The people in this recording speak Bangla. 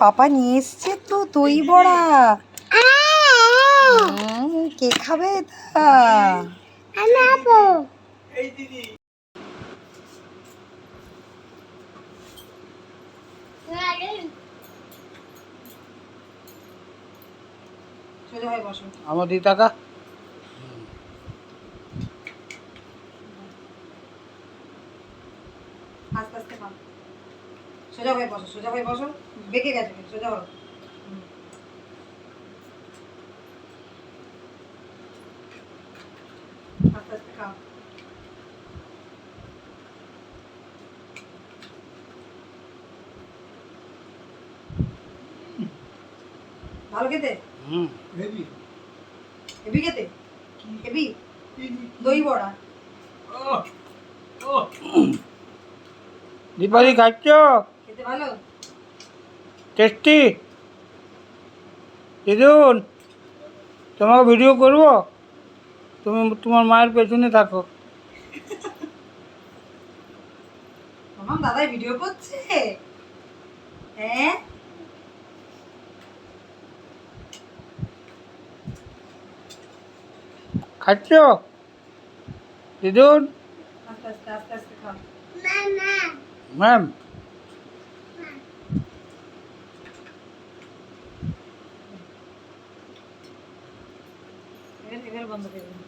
পাপা নিয়ে এসছে তো দই বড়া। কে খাবে এটা? আমার দি টাকা আস্তে আস্তে খাও। সোজা হয়ে বসো, সোজা হয়ে বসো। বেঁকে গেছে, সোজা হও। আস্তে আস্তে খাও। ভালো খেতে? হেভি খেতে? হেভি দই বড়া। দীপালি খাচ্ছ? খেতে ভালো? টেস্টি? দিদুন তোমাকে ভিডিও করবো, তুমি তোমার মায়ের পেছনে থাকো। মামাম দাদাই ভিডিও করছে? হ্যাঁ, খাচ্ছ দিদুন? আস্তে আস্তে আস্তে আস্তে খাও। ম্যাম এবার বন্ধ করে দিন।